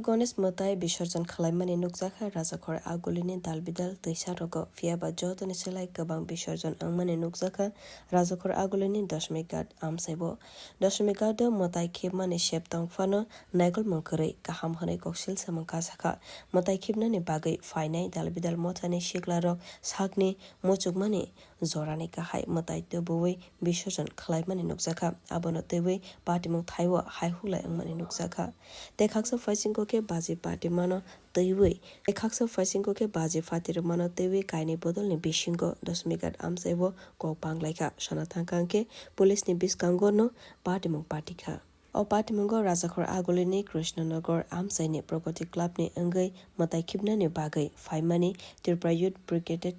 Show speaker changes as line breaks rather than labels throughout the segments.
Ganesh mwtai bisorjon khwlaimani nukjakha rajakhor agulini dalbidal twisarogo phiaba jotoni selai gobang bisorjon angmani nukjakha rajakhor agulini dashamighat amsaibo dashamighat mwtai khibmani septang phano naigol mungkuri kaham hwnai koksil samung kasakha mwtai khibnani bagui phainai dalbidal mothani siklarok sakni muchukmani jorani kahai mwtai tubui bisorjon khwlaimani nukjakha abono tubui patimung thaiwo haihola angmani nukjakha tekhaksa faisingko ke baji patimano teiwi ekhaksa faisingko ke baji fatirmano teiwi kaini bodolni bisingo dashamighat amsaibo kok panglaika sanathangkangke police ni biskango no patimung patikha o patimungo rajakhor agulini krishnanagar amsaini pragati club ni angai mwtai khibnani bagui phaimani tripura youth brigade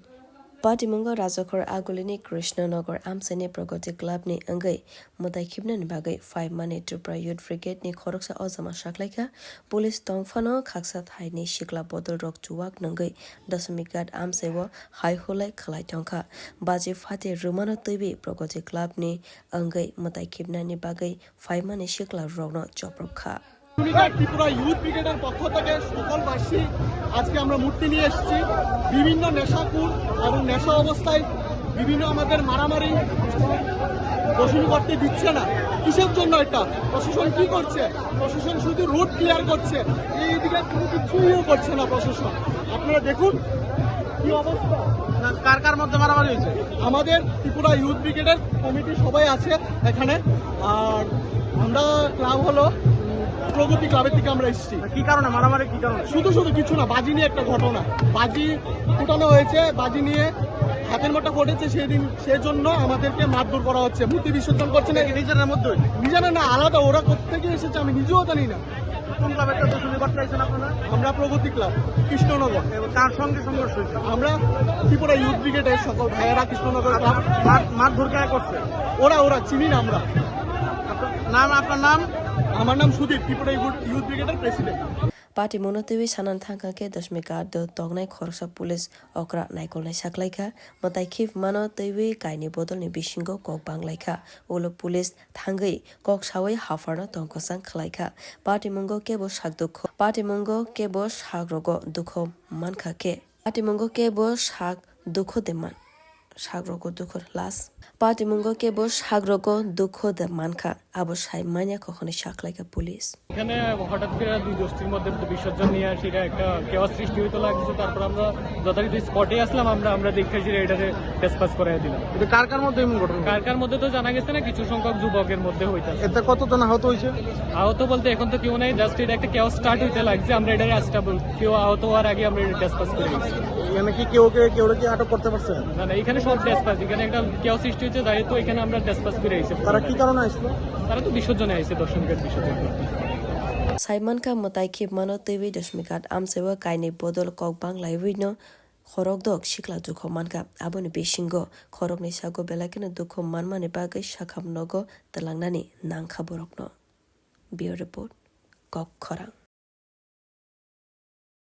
Patimungo rajakhor agulini krishnanagar amsaini pragati club ni angai mwtai khibnani bagui phaimani tripura youth brigade ni khoroksa ojama saklaika police tongphano khaksa thaini sikla bodol rok chuwak nangai dashamighat amsaibo haihola khlai tongkha baji phati rumano teibi pragati club ni angai mwtai khibnani bagui phaimani sikla rokno choprokha
Tripura youth ব্রিগেডের পক্ষ থেকে সকলবাসী আজকে আমরা মূর্তি নিয়ে এসেছি বিভিন্ন নেশাকুর এবং নেশা অবস্থায় বিভিন্ন আমাদের মারামারি বসুল করতে দিচ্ছে না কিসের জন্য এটা প্রশাসন কি করছে প্রশাসন শুধু রোড ক্লিয়ার করছে এইদিকে কোনো কিছুই করছে না প্রশাসন আপনারা দেখুন কি অবস্থা কার কার মধ্যে মারামারি হয়েছে আমাদের ত্রিপুরা ইউথ ব্রিগেডের কমিটি সবাই আছে এখানে আর আমরা ক্লাব হলো প্রগতি ক্লাবের থেকে আমরা এসেছি কি কারণে মারামারি কি কারণে শুধু কিছু না বাজি নিয়ে একটা ঘটনা বাজি ফুটানো হয়েছে বাজি নিয়ে হাতের মোটা ফুটেছে সেজন্য আমাদেরকে মারধর করা হচ্ছে মূর্তি বিসর্জন করছে না নিজেদের মধ্যে নিজেরা না আলাদা ওরা কোথেকে এসেছে আমি নিজেও জানি না কোন ক্লাবের সাথে শুরু করতে চাইছেন আপনারা আমরা প্রগতি ক্লাব কৃষ্ণনগর তার সঙ্গে সংঘর্ষ হয়েছে আমরা ত্রিপুরা ইউথ ব্রিগেডের সকল ভাইয়েরা কৃষ্ণনগর ক্লাব মারধর কেন করছে ওরা চিনি না আমরা আপনার নাম আমার নাম সুদীপ ত্রিপুরা ইউথ ব্রিগেডের president
Pati monotewi sanan thangkangke dashamighat do tongnai khoroksa police okra naikolnai saklaika mwtai khibmano teiwi kaini bodolni bisingo kok banglaika ulo police thangai kok sawai hafarno tongkosang khlaika patimungo kebo sagrogo dukho mankha ke patimungo kebo sak dukho deman sagrogo dukho las patimungo kebo sagrogo dukho de mankha abo sai manya kokhone saklaika police
এখানে হঠাৎ করে দুই গোষ্ঠীর মধ্যে বিসর্জন নিয়ে সেটা একটা কেওয়াস সৃষ্টি হইতে লাগছে তারপর আমরা যথারীতি স্পটে আসলাম আমরা দেখে সেটা এটাকে ডিসপাস করাই দিলাম
এটা কার মধ্যে এমন ঘটনা
কার মধ্যে তো জানা গেছে না কিছু সংখ্যক যুবকের মধ্যে হইতাছে
এতে কতজন আহত হয়েছে
আহত বলতে এখন তো কেউ নাই জাস্ট এটা একটা কেওয়াস স্টার্ট হইতে লাগছে আমরা এটা স্টেবল কেউ আহত হওয়ার আগে আমরা এটা ডিসপাস করে দিচ্ছি
এখানে কি কেউ কি আটক করতে পারছে
না এখানে সব ডিসপাস এখানে একটা কেওয়াস সৃষ্টি হচ্ছে তাই তো এখানে আমরা ডিসপাস করে আইছি
তারা কি কারণে আসলো
তারা তো বিসর্জনে আইছে দর্শনকের বিসর্জন
Saimanka mwtai khibmano teiwi dashamighat amsaibo kaini bodol kok banglaiwino khorokdok sikla dukho manka aboni bisingo khorokni sago belakino dukho manmani bagui sakhamnogo talangnani nangkha borokno. Bureau report kok khorang.